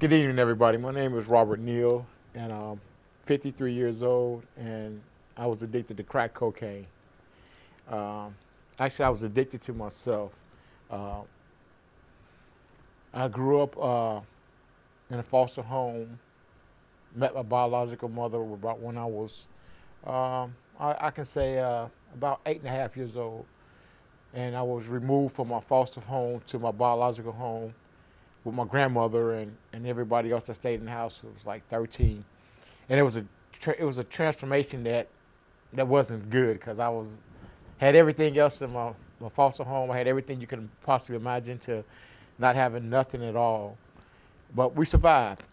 Good evening, everybody. My name is Robert Neal, and I'm 53 years old, and I was addicted to crack cocaine. Um, Actually, I was addicted to myself. Uh, I grew up in a foster home, met my biological mother about when I was, I can say, about 8.5 years old, and I was removed from my foster home to my biological home with my grandmother and everybody else that stayed in the house. It was like 13, and it was a transformation that wasn't good because I was had everything else in my foster home. I had everything you can possibly imagine to not having nothing at all. But we survived.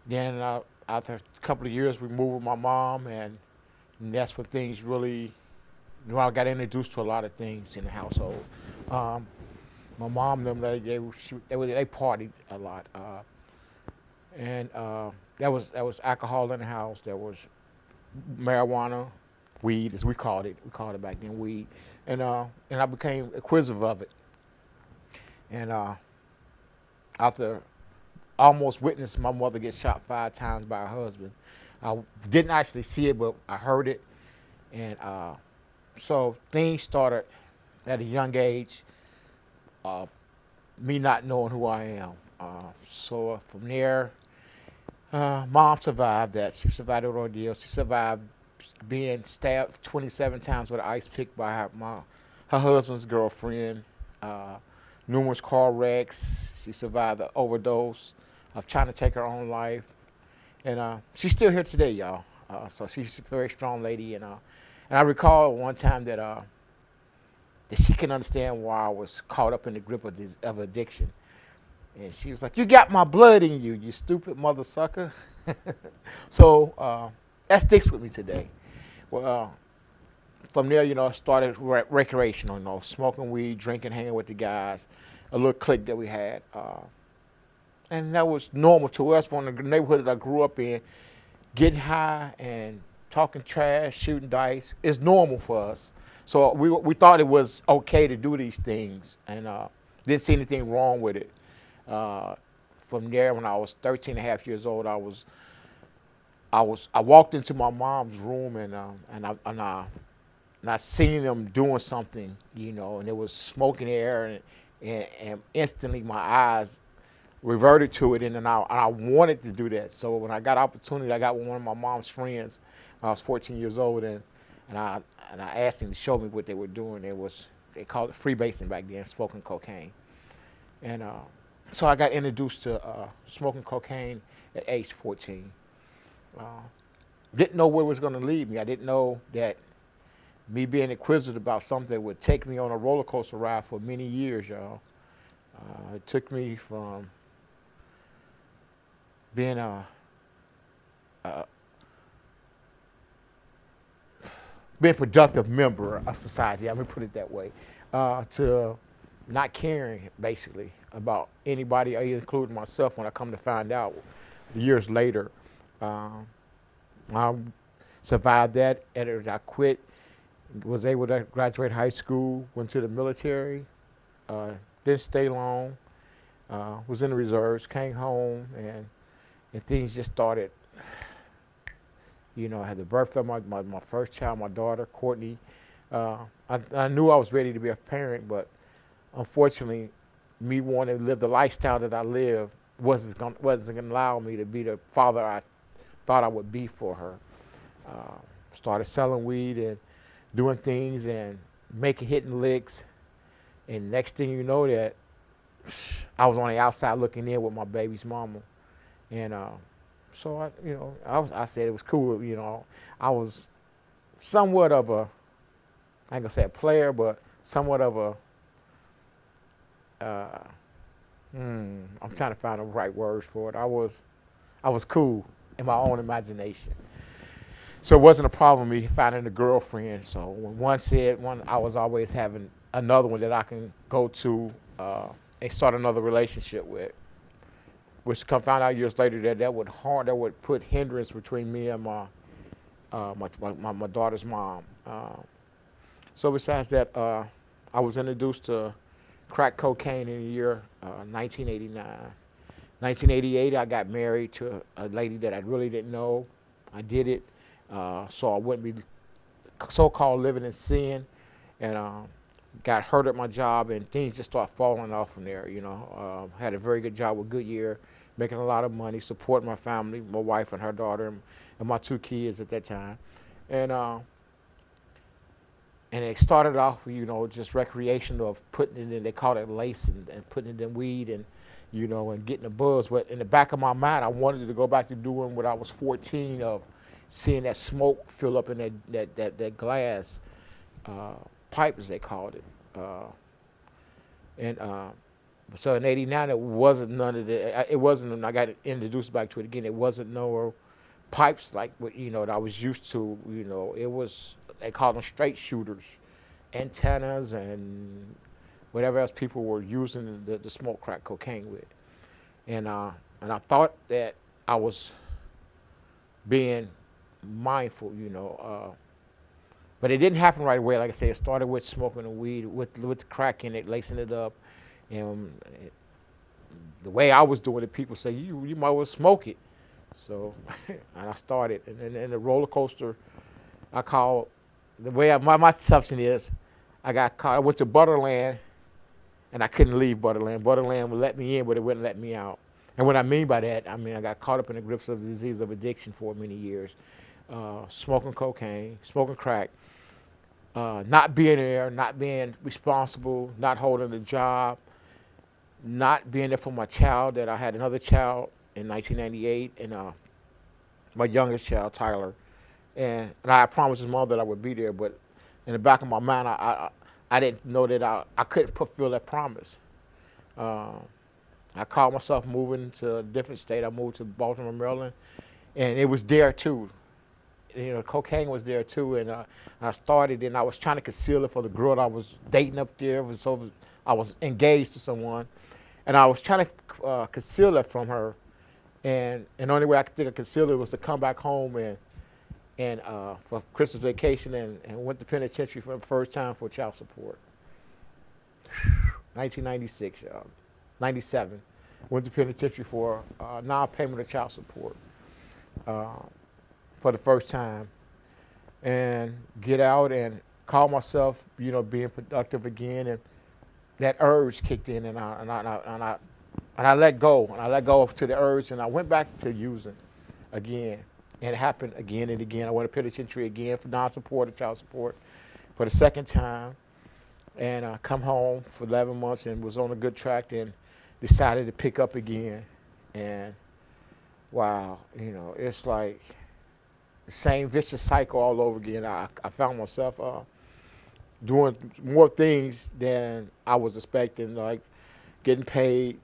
Then after a couple of years, we moved with my mom, and that's when things really. When I got introduced to a lot of things in the household. Um, my mom, them they partied a lot, and that was alcohol in the house. There was marijuana, weed, as we called it. We called it back then weed, and I became acquisitive of it. And after almost witnessed my mother get shot 5 times by her husband, I didn't actually see it, but I heard it, and so things started at a young age. Uh, Me not knowing who I am. So from there, mom survived that. She survived the ordeal. She survived being stabbed 27 times with an ice pick by her husband's girlfriend. Uh, Numerous car wrecks. She survived the overdose of trying to take her own life, and she's still here today, y'all. So she's a very strong lady, and I recall one time that she can understand why I was caught up in the grip of addiction. And she was like, "You got my blood in you, you stupid mother sucker." So that sticks with me today. Well, from there, I started recreational, smoking weed, drinking, hanging with the guys, a little clique that we had. And that was normal to us from the neighborhood that I grew up in. Getting high and talking trash, shooting dice is normal for us. So we thought it was okay to do these things, and didn't see anything wrong with it. Uh, from there, when I was 13 and a half years old, I walked into my mom's room, and I seen them doing something, and it was smoke in the air, and instantly my eyes reverted to it, and I wanted to do that. So when I got opportunity, I got with one of my mom's friends. I was 14 years old, and I asked him to show me what they were doing. They called it freebasing back then, smoking cocaine, and so I got introduced to smoking cocaine at age 14. Uh, didn't know where it was going to lead me. I didn't know that me being inquisitive about something would take me on a roller coaster ride for many years, y'all. It took me from being a being productive member of society, I'm gonna put it that way, to not caring basically about anybody, including myself. When I come to find out years later, um, I survived that. And I quit. Was able to graduate high school. Went to the military. Didn't stay long. Was in the reserves. Came home, and things just started. I had the birth of my first child, my daughter, Courtney. I knew I was ready to be a parent, but unfortunately, me wanting to live the lifestyle that I lived wasn't gonna allow me to be the father I thought I would be for her. Started selling weed and doing things and hitting licks, and next thing you know, that I was on the outside looking in with my baby's mama, and so I said it was cool. I was somewhat of I ain't gonna say a player, but somewhat of uh, I'm trying to find the right words for it. I was cool in my own imagination. So it wasn't a problem me finding a girlfriend. So when one said one, I was always having another one that I can go to and start another relationship with. Which come found out years later that would put hindrance between me and my daughter's mom. So besides that, I was introduced to crack cocaine in the year 1989. 1988, I got married to a lady that I really didn't know. I did it so I wouldn't be so-called living in sin, and got hurt at my job, and things just started falling off from there. Had a very good job with Goodyear, making a lot of money, supporting my family, my wife and her daughter, and my two kids at that time, and and it started off, just recreation of putting it in. They call it lace and putting it in weed and getting the buzz. But in the back of my mind, I wanted to go back to doing what I was 14 of, seeing that smoke fill up in that glass uh, pipe, as they called it. And So in '89, it wasn't none of the. It wasn't. I got introduced back to it again. It wasn't no pipes like what that I was used to. It was, they called them straight shooters, antennas and whatever else people were using the smoke crack cocaine with. And I thought that I was being mindful, but it didn't happen right away. Like I said, it started with smoking the weed with the crack in it, lacing it up, and the way I was doing it, people say you might well smoke it. So, and I started, and the roller coaster, I call the way my substance is. I got caught. I went to Butterland, and I couldn't leave Butterland. Butterland would let me in, but it wouldn't let me out. And what I mean by that, I mean I got caught up in the grips of the disease of addiction for many years, smoking cocaine, smoking crack, not being there, not being responsible, not holding a job, not being there for my child. That I had another child in 1998, and my youngest child, Tyler, and I promised his mom that I would be there, but in the back of my mind, I didn't know that I couldn't fulfill that promise. Uh, I called myself moving to a different state. I moved to Baltimore, Maryland, and it was there too. Cocaine was there too, and I started, and I was trying to conceal it for the girl I was dating up there. I was engaged to someone, and I was trying to conceal it from her, and the only way I could think of conceal it was to come back home and for Christmas vacation, and went to penitentiary for the first time for child support. 1996, 97. Went to penitentiary for non-payment of child support uh, for the first time, and get out and call myself, being productive again, and that urge kicked in, and I let go, and I let go to the urge, and I went back to using again, and it happened again and again. I went to penitentiary again for non-support of child support for the second time, and I come home for 11 months and was on a good track, and decided to pick up again, and wow, it's like the same vicious cycle all over again. I found myself doing more things than I was expecting, like getting paid,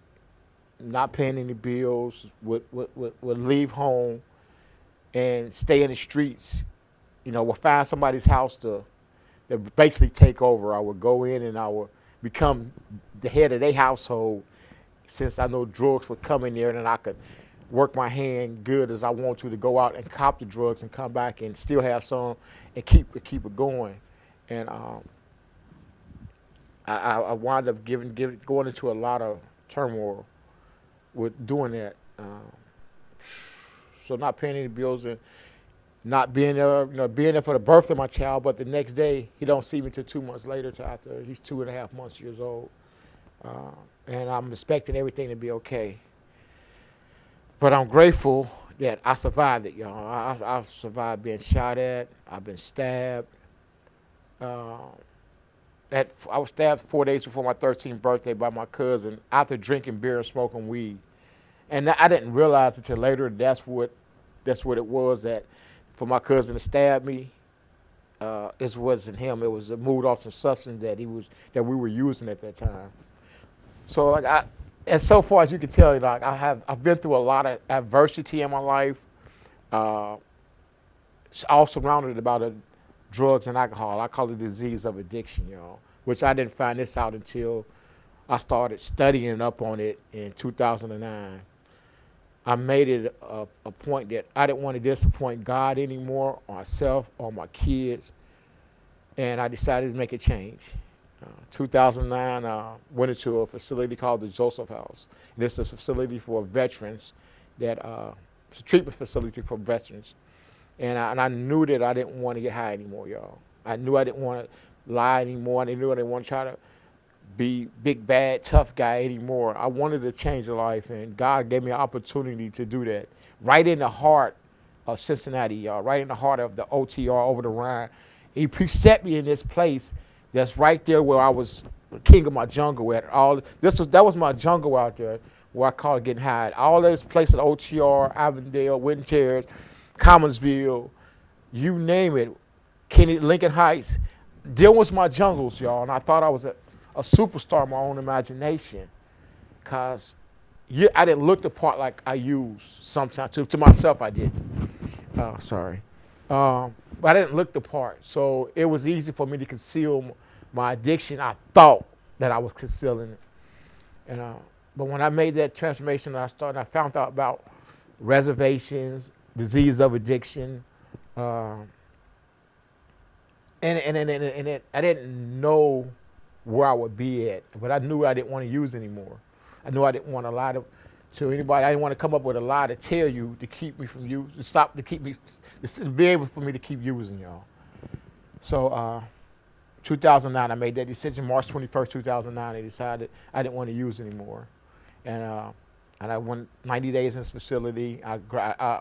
not paying any bills, would leave home and stay in the streets. Would find somebody's house to basically take over. I would go in and I would become the head of their household, since I know drugs would come in there, and then I could work my hand good as I want to go out and cop the drugs and come back and still have some and keep it going. And I wound up going into a lot of turmoil with doing that. So not paying any bills and not being there, being there for the birth of my child, but the next day he don't see me till 2 months later, till after he's 2.5 months years old, uh, and I'm expecting everything to be okay. But I'm grateful that I survived it, y'all. I survived being shot at. I've been stabbed. Uh, I was stabbed 4 days before my 13th birthday by my cousin after drinking beer and smoking weed, and I didn't realize until later that's what it was, that for my cousin to stab me, it wasn't him. It was a mood off some substance that we were using at that time. So like and so far as you can tell, like I've been through a lot of adversity in my life, uh, all surrounded about drugs and alcohol. I call it the disease of addiction, which I didn't find this out until I started studying up on it in 2009. I made it a point that I didn't want to disappoint God anymore, or myself, or my kids, and I decided to make a change. 2009, went into a facility called the Joseph House. And it's a facility for veterans it's a treatment facility for veterans. And I knew that I didn't want to get high anymore, y'all. I knew I didn't want to lie anymore. I knew I didn't want to try to be big, bad, tough guy anymore. I wanted to change a life, and God gave me an opportunity to do that. Right in the heart of Cincinnati, y'all. Right in the heart of the OTR over the Rhine. He preset me in this place that's right there where I was the king of my jungle at. That was my jungle out there where I call it getting high. All those places, OTR, Avondale, Winton Terrace, Commonsville, you name it, Lincoln Heights. There was my jungles, y'all, and I thought I was a superstar in my own imagination, cause I didn't look the part like I used sometimes. To myself, I did. Sorry, but I didn't look the part, so it was easy for me to conceal my addiction. I thought that I was concealing it, and but when I made that transformation, I found out about reservations, disease of addiction. And I didn't know where I would be at, but I knew I didn't want to use anymore. I knew I didn't want to lie to anybody. I didn't want to come up with a lie to tell you to keep me from you, to keep me, to be able for me to keep using y'all. So 2009, I made that decision. March 21st, 2009, I decided I didn't want to use anymore, and I went 90 days in this facility. I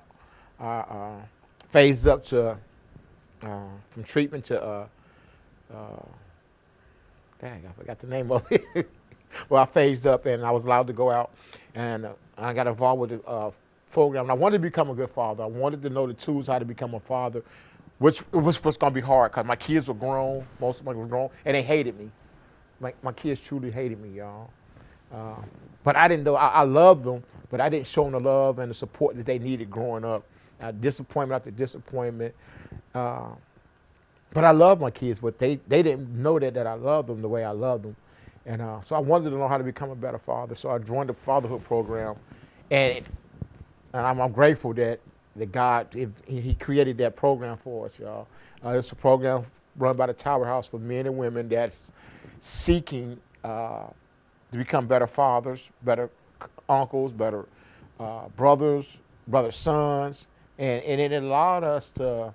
phased up to from treatment to dang, I forgot the name of it. Well, I phased up and I was allowed to go out, and I got involved with the program. And I wanted to become a good father. I wanted to know the tools how to become a father, which was going to be hard because my kids were grown. Most of them were grown, and they hated me. My kids truly hated me, y'all. But I didn't know. I loved them, but I didn't show them the love and the support that they needed growing up. Disappointment after disappointment. But I love my kids, but they didn't know that I loved them the way I loved them. And so I wanted to know how to become a better father. So I joined the fatherhood program. And I'm grateful that God, he created that program for us, y'all. It's a program run by the Tower House for men and women that's seeking to become better fathers, better uncles, better brothers, sons. And it allowed us to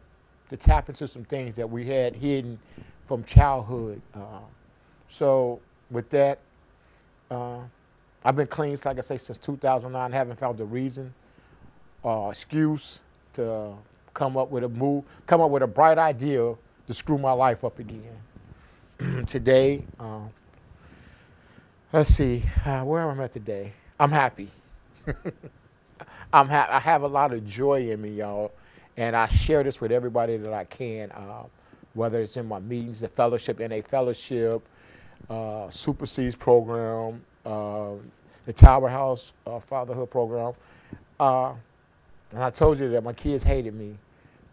tap into some things that we had hidden from childhood. So with that, I've been clean, like I say, since 2009. Haven't found a reason or excuse to come up with a bright idea to screw my life up again. Today, let's see, where am I at today? I'm happy. I have a lot of joy in me, y'all, and I share this with everybody that I can, whether it's in my meetings, the fellowship, NA fellowship, Super Seeds program, the Tower House fatherhood program. And I told you that my kids hated me.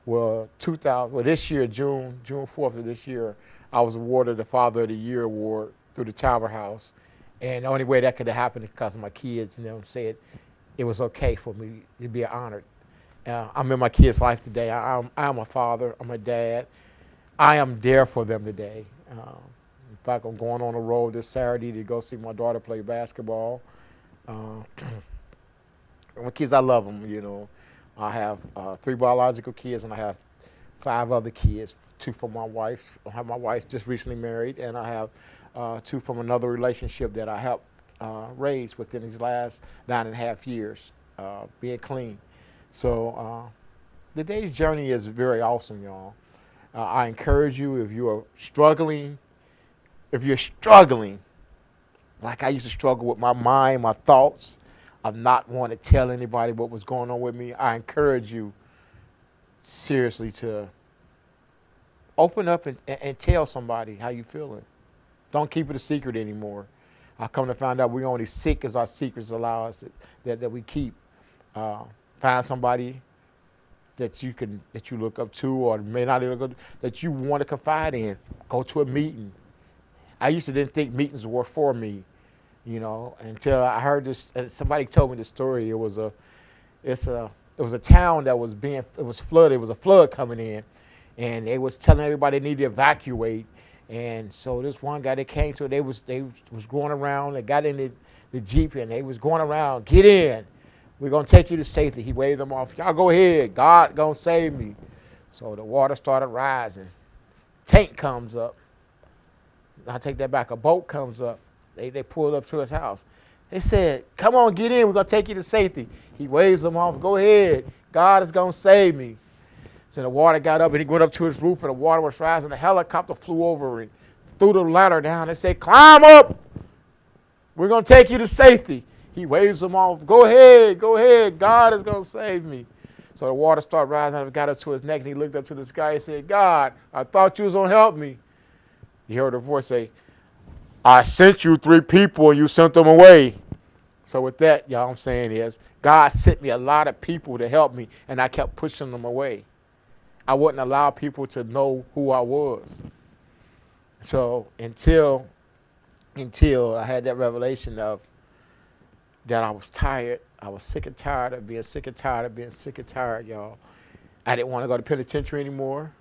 Well, this year, June 4th of this year, I was awarded the Father of the Year award through the Tower House, and the only way that could have happened is because of my kids, said it was okay for me to be honored. I'm in my kids' life today. I'm a father. I'm a dad. I am there for them today. In fact, I'm going on the road this Saturday to go see my daughter play basketball. My kids, I love them, I have 3 biological kids, and I have 5 other kids, 2 from my wife. I have my wife just recently married, and I have 2 from another relationship that I helped raise within these last 9.5 years, being clean. So today's journey is very awesome, y'all. I encourage you, if you're struggling, like I used to struggle with my mind, my thoughts, of not wanting to tell anybody what was going on with me, I encourage you seriously to open up and tell somebody how you feeling. Don't keep it a secret anymore. I come to find out we're only sick as our secrets allow us that we keep. Find somebody that you look up to, or may not look up, that you want to confide in. Go to a meeting. I used to didn't think meetings were for me, until I heard this. Somebody told me the story. It was a town that was flooded. It was a flood coming in, and they was telling everybody they needed to evacuate. And so this one guy that came to, they was going around. They got in the Jeep and they was going around. Get in. We're gonna take you to safety. He waved them off. Y'all go ahead. God gonna save me. So the water started rising. Tank comes up. I take that back. A boat comes up. They pulled up to his house. They said, "Come on, get in. We're gonna take you to safety." He waves them off. Go ahead. God is gonna save me. So the water got up and he went up to his roof and the water was rising. The helicopter flew over and threw the ladder down. They said, "Climb up. We're gonna take you to safety." He waves them off. Go ahead. Go ahead. God is gonna save me. So the water started rising and it got up to his neck and he looked up to the sky and said, "God, I thought you was gonna help me." He heard a voice say, "I sent you 3 people and you sent them away." So with that, y'all, I'm saying is, God sent me a lot of people to help me, and I kept pushing them away. I wouldn't allow people to know who I was. So until I had that revelation of that I was tired, I was sick and tired of being sick and tired of being sick and tired, y'all. I didn't want to go to penitentiary anymore.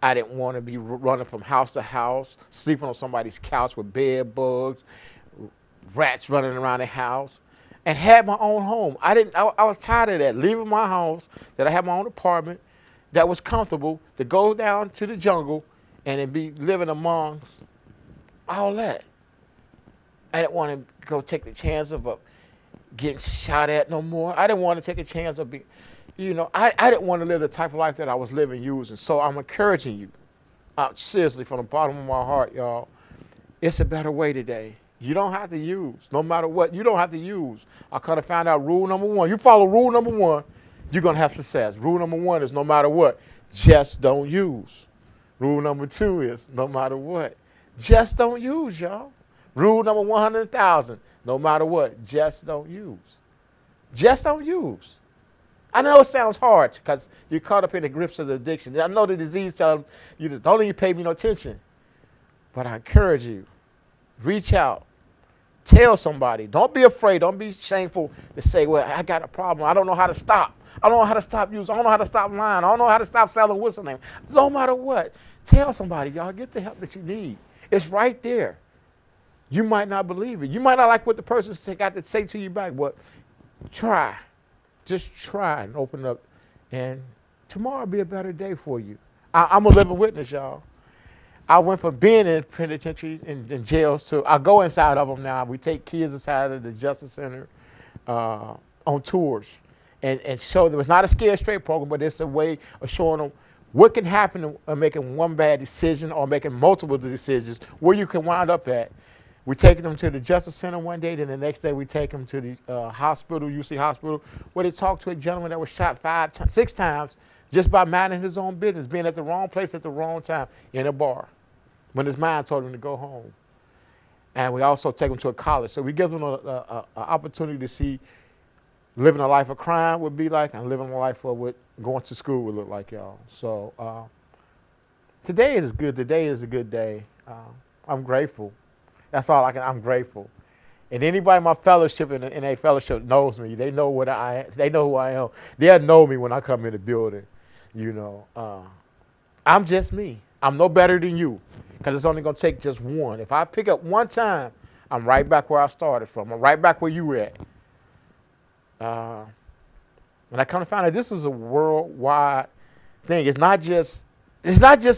I didn't want to be running from house to house, sleeping on somebody's couch with bed bugs, rats running around the house, and had my own home. I was tired of that, leaving my house, that I had my own apartment, that was comfortable, to go down to the jungle and then be living amongst all that. I didn't want to go take the chance of getting shot at no more. I didn't want to take a chance of being, I didn't want to live the type of life that I was living using. So I'm encouraging you, seriously, from the bottom of my heart, y'all, it's a better way today. You don't have to use, no matter what, you don't have to use. I kind of found out rule number 1. You follow rule number 1, you're going to have success. Rule number 1 is no matter what, just don't use. Rule number 2 is no matter what, just don't use, y'all. Rule number 100,000, no matter what, just don't use. Just don't use. I know it sounds hard because you're caught up in the grips of the addiction. I know the disease tells you, don't even pay me no attention. But I encourage you, reach out. Tell somebody. Don't be afraid. Don't be shameful to say, "Well, I got a problem. I don't know how to stop. I don't know how to stop using. I don't know how to stop lying. I don't know how to stop selling what's the name." No matter what, tell somebody, y'all. Get the help that you need. It's right there. You might not believe it. You might not like what the person got to say to you back, but try. Just try and open up. And tomorrow will be a better day for you. I'm a living witness, y'all. I went from being in penitentiary and jails to, I go inside of them now. We take kids inside of the Justice Center on tours and show them. It's not a scared straight program, but it's a way of showing them what can happen of making one bad decision or making multiple decisions, where you can wind up at. We take them to the Justice Center one day, then the next day we take them to the hospital, UC Hospital, where they talk to a gentleman that was shot 6 times just by minding his own business, being at the wrong place at the wrong time in a bar, when his mind told him to go home. And we also take them to a college. So we give them an opportunity to see living a life of crime would be like and living a life of what going to school would look like, y'all. So today is good. Today is a good day. I'm grateful. That's all I'm grateful. And anybody in my fellowship in a fellowship knows me. They know they know who I am. They'll know me when I come in the building. I'm just me. I'm no better than you, because it's only going to take just one. If I pick up one time, I'm right back where I started from. I'm right back where you were at. And I kind of found out this is a worldwide thing. It's not just in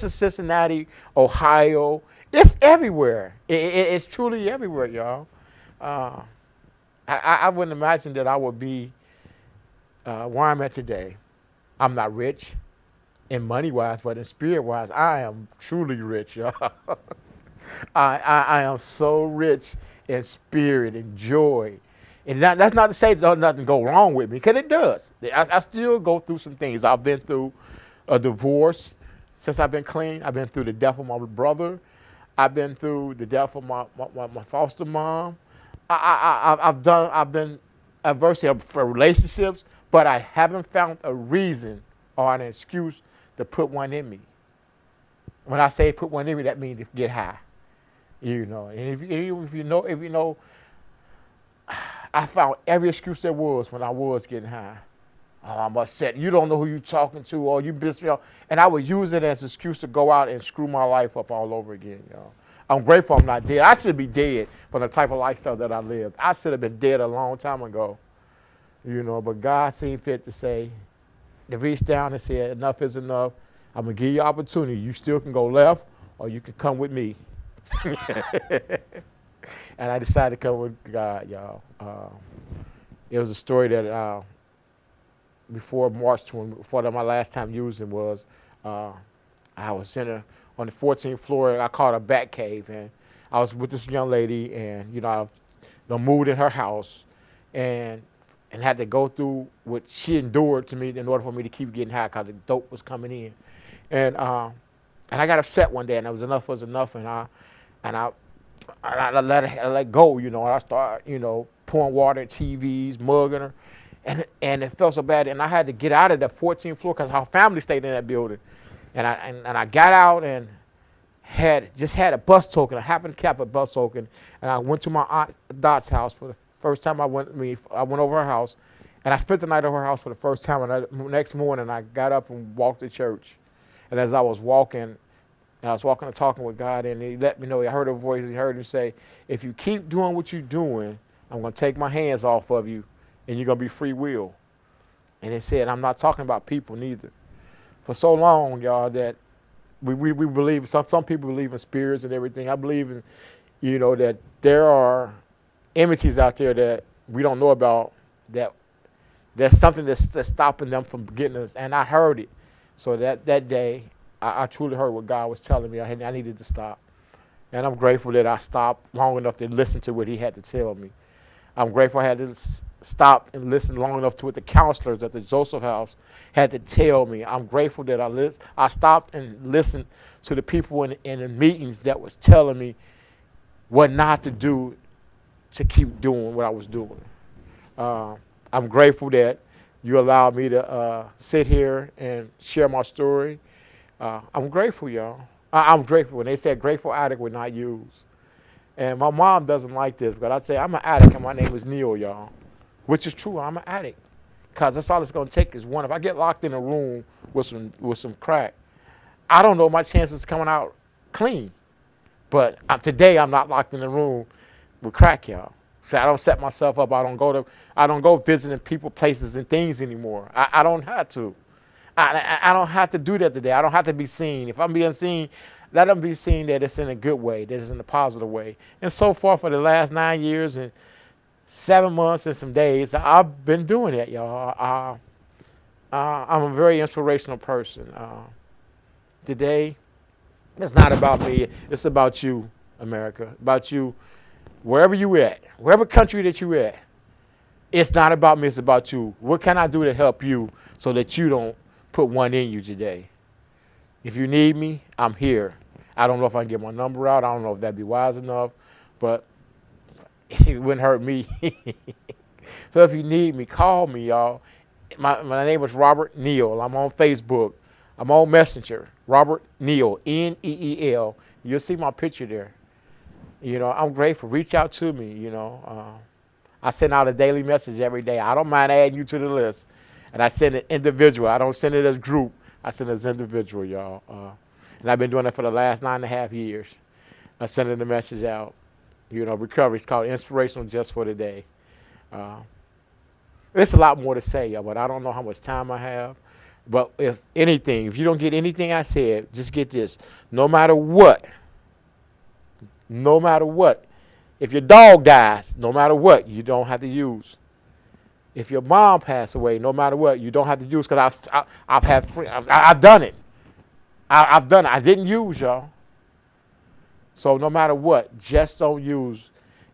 Cincinnati, Ohio. It's everywhere. It's truly everywhere, y'all. I wouldn't imagine that I would be where I'm at today. I'm not rich in money-wise, but in spirit-wise, I am truly rich, y'all. I am so rich in spirit and joy. And that's not to say that nothing go wrong with me, because it does. I still go through some things. I've been through a divorce since I've been clean. I've been through the death of my brother. I've been through the death of my foster mom. I've been adversity for relationships, but I haven't found a reason or an excuse to put one in me. When I say put one in me, that means to get high. And if you know, I found every excuse there was when I was getting high. Oh, I'm upset. You don't know who you're talking to, or you miss me. And I would use it as an excuse to go out and screw my life up all over again, y'all. I'm grateful I'm not dead. I should be dead for the type of lifestyle that I lived. I should have been dead a long time ago, but God seemed fit to say, to reach down and say, enough is enough. I'm going to give you opportunity. You still can go left, or you can come with me. And I decided to come with God, y'all. It was a story that before March, before my last time using was, I was on the 14th floor. I called a bat cave, and I was with this young lady, and I moved in her house, and had to go through what she endured to me in order for me to keep getting high because the dope was coming in, and I got upset one day, and it was enough, and I let go, and I started, pouring water in TVs, mugging her, and it felt so bad, and I had to get out of the 14th floor because our family stayed in that building, and I got out and had a bus token. I happened to cap a bus token, and I went to my aunt Dot's house for the first time. I went over her house, and I spent the night over her house for the first time. And the next morning, I got up and walked to church, and as I was walking. And I was walking and talking with God, and he let me know. I heard a voice. He heard him say, if you keep doing what you're doing, I'm going to take my hands off of you, and you're going to be free will. And he said, I'm not talking about people neither. For so long, y'all, that we believe, some people believe in spirits and everything. I believe in, that there are entities out there that we don't know about, that there's something that's stopping them from getting us. And I heard it. So that day, I truly heard what God was telling me. I needed to stop. And I'm grateful that I stopped long enough to listen to what he had to tell me. I'm grateful I had to stop and listen long enough to what the counselors at the Joseph House had to tell me. I'm grateful that I stopped and listened to the people in the meetings that was telling me what not to do to keep doing what I was doing. I'm grateful that you allowed me to sit here and share my story. I'm grateful, y'all. I'm grateful. When they said grateful addict would not use. And my mom doesn't like this, but I'd say I'm an addict and my name is Neil, y'all. Which is true, I'm an addict. Because that's all it's going to take is one. If I get locked in a room with some crack, I don't know my chances of coming out clean. But today I'm not locked in a room with crack, y'all. So I don't set myself up. I don't go visiting people, places, and things anymore. I don't have to. I don't have to do that today. I don't have to be seen. If I'm being seen, let them be seen that it's in a good way, that it's in a positive way. And so far for the last 9 years and 7 months and some days, I've been doing that, y'all. I'm a very inspirational person. Today, it's not about me. It's about you, America. About you, wherever you at, wherever country that you at. It's not about me. It's about you. What can I do to help you so that you don't put one in you today? If you need me, I'm here. I don't know if I can get my number out. I don't know if that'd be wise enough, but it wouldn't hurt me. So if you need me, call me, y'all. My name is Robert Neal. I'm on Facebook. I'm on Messenger. Robert Neal, Neel. You'll see my picture there. I'm grateful. Reach out to me. I send out a daily message every day. I don't mind adding you to the list. And I send it individual. I don't send it as group. I send it as individual, y'all. And I've been doing it for the last 9.5 years. I sending the message out. Recovery is called Inspirational Just for Today. There's a lot more to say, y'all, but I don't know how much time I have. But if you don't get anything I said, just get this. No matter what, if your dog dies, no matter what, you don't have to use. If your mom passed away, no matter what, you don't have to use, because I've done it. I've done it. I didn't use, y'all. So no matter what, just don't use.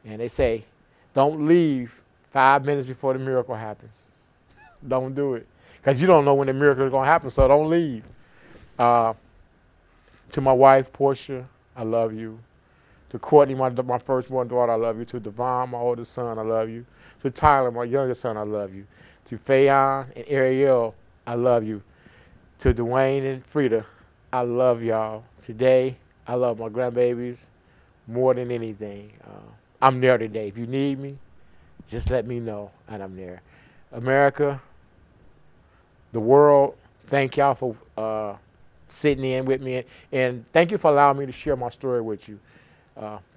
And they say, don't leave 5 minutes before the miracle happens. Don't do it, because you don't know when the miracle is going to happen. So don't leave. To my wife, Portia, I love you. To Courtney, my firstborn daughter, I love you. To Devon, my oldest son, I love you. To Tyler, my youngest son, I love you. To Fayon and Ariel, I love you. To Dwayne and Frida, I love y'all. Today, I love my grandbabies more than anything. I'm there today. If you need me, just let me know, and I'm there. America, the world. Thank y'all for sitting in with me, and thank you for allowing me to share my story with you.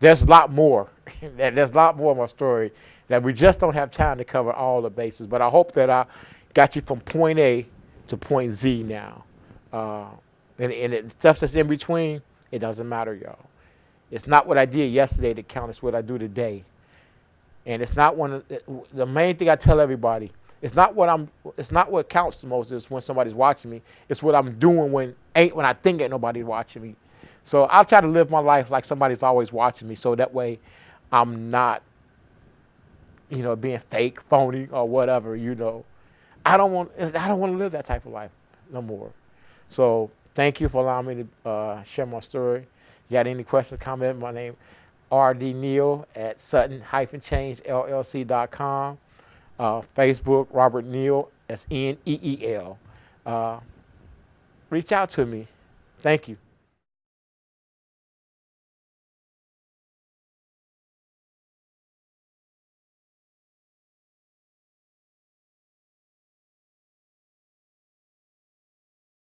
There's a lot more. There's a lot more of my story that we just don't have time to cover all the bases. But I hope that I got you from point A to point Z now. Uh, and the stuff that's in between, it doesn't matter, y'all. It's not what I did yesterday that counts. It's what I do today. And it's not one of the main thing I tell everybody. It's not what I'm. It's not what counts the most. Is when somebody's watching me. It's what I'm doing when I think ain't nobody watching me. So I'll try to live my life like somebody's always watching me. So that way, I'm not, being fake, phony, or whatever. I don't want. I don't want to live that type of life no more. So thank you for allowing me to share my story. You got any questions, comment? My name RD Neal at Sutton-ChangeLLC.com. Facebook, Robert Neal, that's Neel. Reach out to me. Thank you.